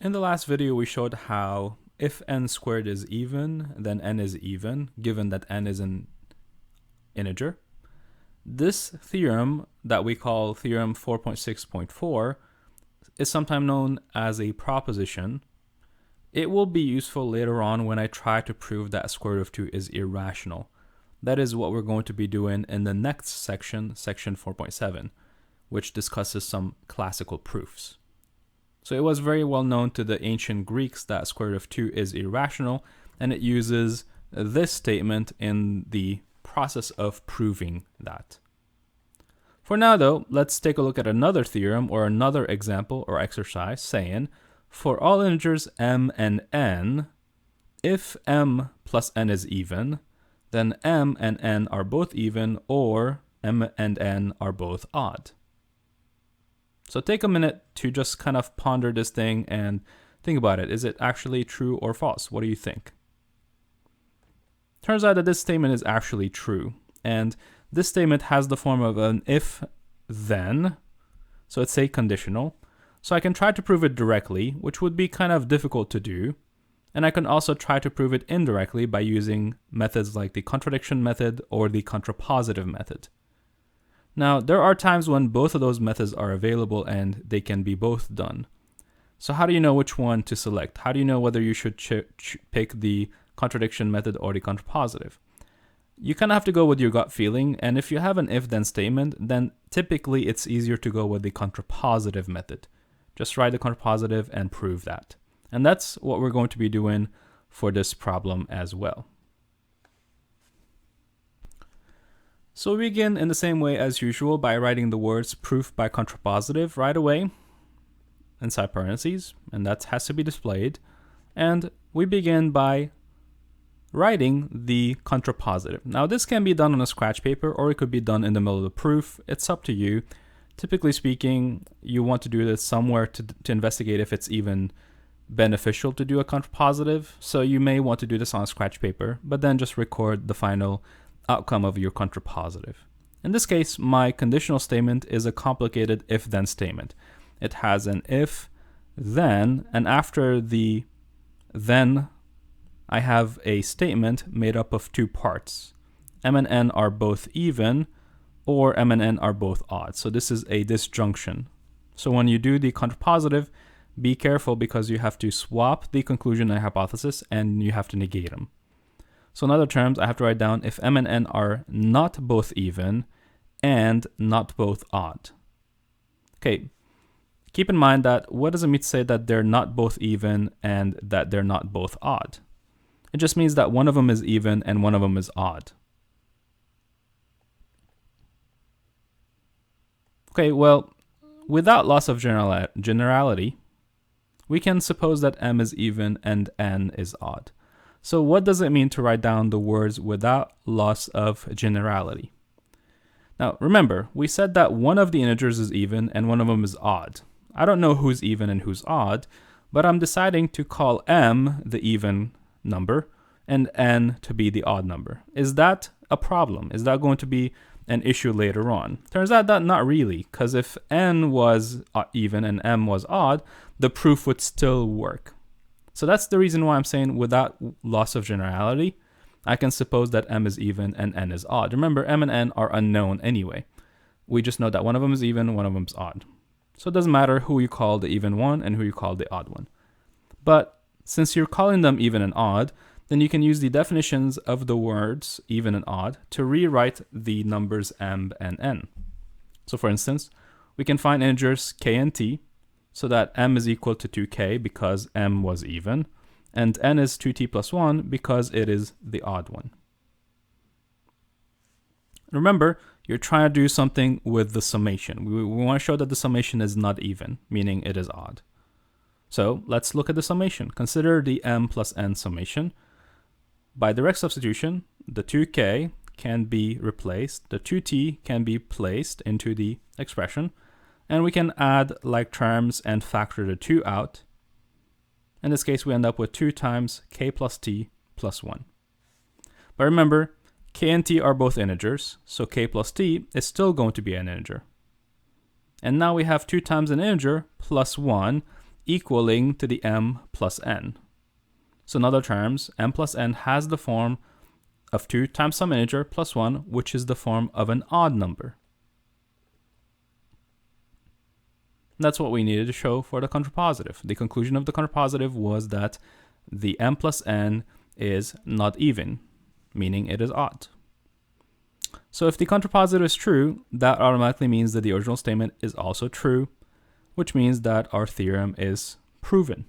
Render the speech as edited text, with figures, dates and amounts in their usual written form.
In the last video, we showed how if n squared is even, then n is even, given that n is an integer. This theorem that we call theorem 4.6.4 is sometimes known as a proposition. It will be useful later on when I try to prove that square root of 2 is irrational. That is what we're going to be doing in the next section, section 4.7, which discusses some classical proofs. So it was very well known to the ancient Greeks that square root of 2 is irrational, and it uses this statement in the process of proving that. For now though, let's take a look at another theorem or another example or exercise saying, for all integers m and n, if m plus n is even, then m and n are both even, or m and n are both odd. So take a minute to just kind of ponder this thing and think about it. Is it actually true or false? What do you think? Turns out that this statement is actually true. And this statement has the form of an if-then. So it's a conditional. So I can try to prove it directly, which would be kind of difficult to do. And I can also try to prove it indirectly by using methods like the contradiction method or the contrapositive method. Now, there are times when both of those methods are available and they can be both done. So how do you know which one to select? How do you know whether you should pick the contradiction method or the contrapositive? You kind of have to go with your gut feeling, and if you have an if-then statement, then typically it's easier to go with the contrapositive method. Just write the contrapositive and prove that. And that's what we're going to be doing for this problem as well. So we begin in the same way as usual by writing the words proof by contrapositive right away inside parentheses, and that has to be displayed. And we begin by writing the contrapositive. Now this can be done on a scratch paper or it could be done in the middle of the proof. It's up to you. Typically speaking, you want to do this somewhere to investigate if it's even beneficial to do a contrapositive. So you may want to do this on a scratch paper, but then just record the final outcome of your contrapositive. In this case, my conditional statement is a complicated if-then statement. It has an if, then, and after the then, I have a statement made up of two parts. M and n are both even, or m and n are both odd. So this is a disjunction. So when you do the contrapositive, be careful because you have to swap the conclusion and hypothesis and you have to negate them. So in other terms, I have to write down if m and n are not both even and not both odd. Okay, keep in mind that what does it mean to say that they're not both even and that they're not both odd? It just means that one of them is even and one of them is odd. Okay, well, without loss of generality, we can suppose that m is even and n is odd. So what does it mean to write down the words without loss of generality? Now remember, we said that one of the integers is even and one of them is odd. I don't know who's even and who's odd, but I'm deciding to call m the even number and n to be the odd number. Is that a problem? Is that going to be an issue later on? Turns out that not really, because if n was even and m was odd, the proof would still work. So that's the reason why I'm saying without loss of generality, I can suppose that m is even and n is odd. Remember, m and n are unknown anyway. We just know that one of them is even, one of them is odd. So it doesn't matter who you call the even one and who you call the odd one. But since you're calling them even and odd, then you can use the definitions of the words even and odd to rewrite the numbers m and n. So for instance, we can find integers k and t, so that m is equal to 2k because m was even, and n is 2t plus 1 because it is the odd one. Remember, you're trying to do something with the summation. We want to show that the summation is not even, meaning it is odd. So let's look at the summation. Consider the m plus n summation. By direct substitution, the 2k can be replaced, the 2t can be placed into the expression, and we can add like terms and factor the 2 out. In this case, we end up with 2 times k plus t plus 1. But remember, k and t are both integers, so k plus t is still going to be an integer. And now we have 2 times an integer plus 1, equaling to the m plus n. So in other terms, m plus n has the form of 2 times some integer plus 1, which is the form of an odd number. That's what we needed to show for the contrapositive. The conclusion of the contrapositive was that the m plus n is not even, meaning it is odd. So if the contrapositive is true, that automatically means that the original statement is also true, which means that our theorem is proven.